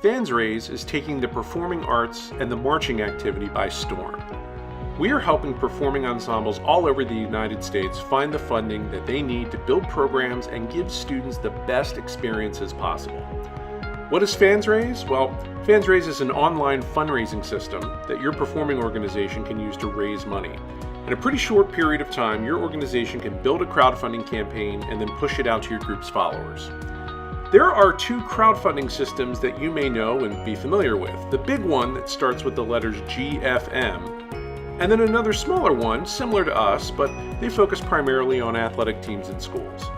FansRaise is taking the performing arts and the marching activity by storm. We are helping performing ensembles all over the United States find the funding that they need to build programs and give students the best experiences possible. What is FansRaise? Well, FansRaise is an online fundraising system that your performing organization can use to raise money. In a pretty short period of time, your organization can build a crowdfunding campaign and then push it out to your group's followers. There are two crowdfunding systems that you may know and be familiar with. The big one that starts with the letters GFM, and then another smaller one, similar to us, but they focus primarily on athletic teams and schools.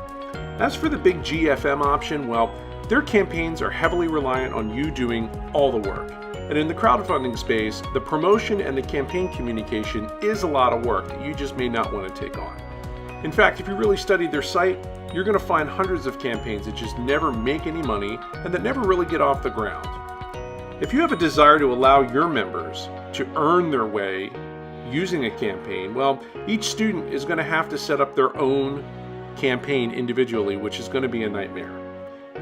As for the big GFM option, well, their campaigns are heavily reliant on you doing all the work. And in the crowdfunding space, the promotion and the campaign communication is a lot of work that you just may not want to take on. In fact, if you really study their site, you're going to find hundreds of campaigns that just never make any money and that never really get off the ground. If you have a desire to allow your members to earn their way using a campaign, well, each student is going to have to set up their own campaign individually, which is going to be a nightmare.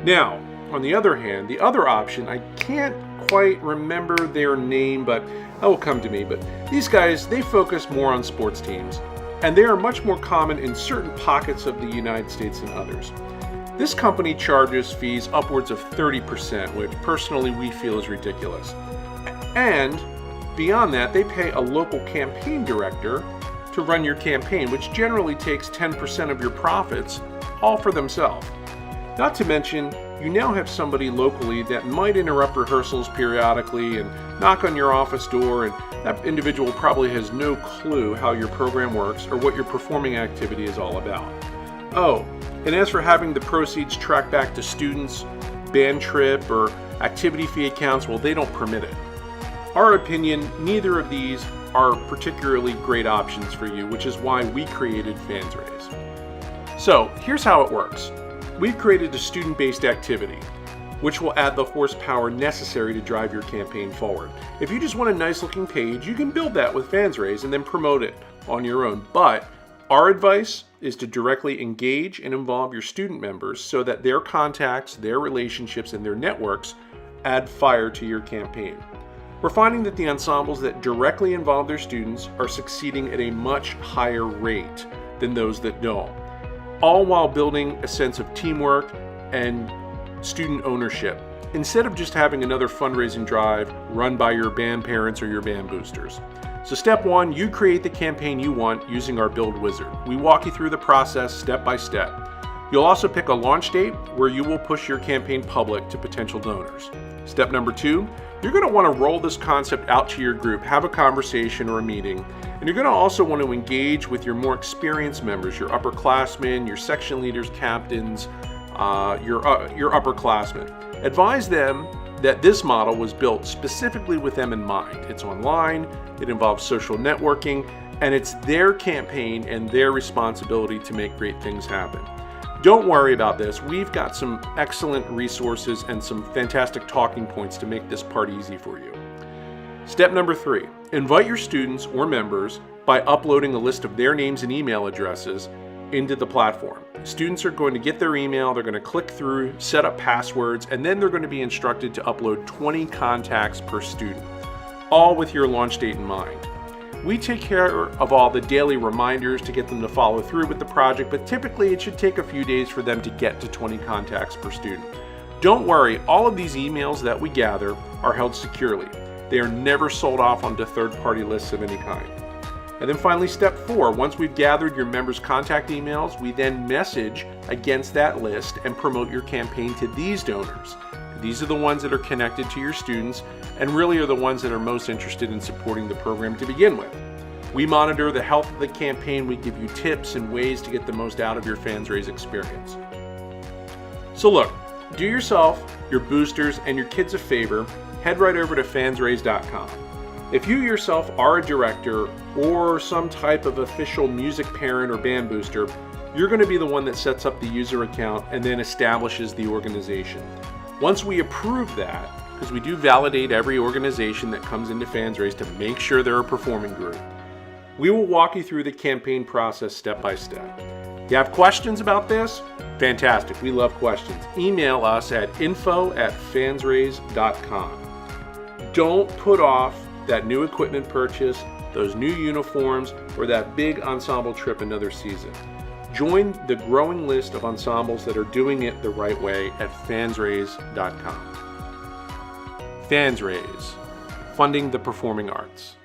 Now, on the other hand, the other option, I can't quite remember their name, but that will come to me. But these guys, they focus more on sports teams, and they are much more common in certain pockets of the United States than others. This company charges fees upwards of 30%, which personally we feel is ridiculous. And beyond that, they pay a local campaign director to run your campaign, which generally takes 10% of your profits all for themselves. Not to mention, you now have somebody locally that might interrupt rehearsals periodically and knock on your office door, and that individual probably has no clue how your program works or what your performing activity is all about. Oh, and as for having the proceeds tracked back to students, band trip, or activity fee accounts, well, they don't permit it. Our opinion, neither of these are particularly great options for you, which is why we created FansRaise. So here's how it works. We've created a student-based activity, which will add the horsepower necessary to drive your campaign forward. If you just want a nice-looking page, you can build that with FansRaise and then promote it on your own. But our advice is to directly engage and involve your student members so that their contacts, their relationships, and their networks add fire to your campaign. We're finding that the ensembles that directly involve their students are succeeding at a much higher rate than those that don't, all while building a sense of teamwork and student ownership, instead of just having another fundraising drive run by your band parents or your band boosters. So step one, you create the campaign you want using our Build Wizard. We walk you through the process step by step. You'll also pick a launch date where you will push your campaign public to potential donors. Step number two, you're going to want to roll this concept out to your group, have a conversation or a meeting, and you're going to also want to engage with your more experienced members, your upperclassmen, your section leaders, captains, your upperclassmen. Advise them that this model was built specifically with them in mind. It's online, it involves social networking, and it's their campaign and their responsibility to make great things happen. Don't worry about this. We've got some excellent resources and some fantastic talking points to make this part easy for you. Step number three, invite your students or members by uploading a list of their names and email addresses into the platform. Students are going to get their email, they're going to click through, set up passwords, and then they're going to be instructed to upload 20 contacts per student, all with your launch date in mind. We take care of all the daily reminders to get them to follow through with the project, but typically it should take a few days for them to get to 20 contacts per student. Don't worry, all of these emails that we gather are held securely. They are never sold off onto third-party lists of any kind. And then finally, step four, once we've gathered your members' contact emails, we then message against that list and promote your campaign to these donors. These are the ones that are connected to your students and really are the ones that are most interested in supporting the program to begin with. We monitor the health of the campaign. We give you tips and ways to get the most out of your FansRaise experience. So look, do yourself, your boosters, and your kids a favor. Head right over to fansraise.com. If you yourself are a director or some type of official music parent or band booster, you're going to be the one that sets up the user account and then establishes the organization. Once we approve that, because we do validate every organization that comes into FansRaise to make sure they're a performing group, we will walk you through the campaign process step by step. If you have questions about this, Fantastic. We love questions. Email us at info@fansraise.com. Don't put off that new equipment purchase, those new uniforms, or that big ensemble trip another season. Join the growing list of ensembles that are doing it the right way at fansraise.com. FansRaise, funding the performing arts.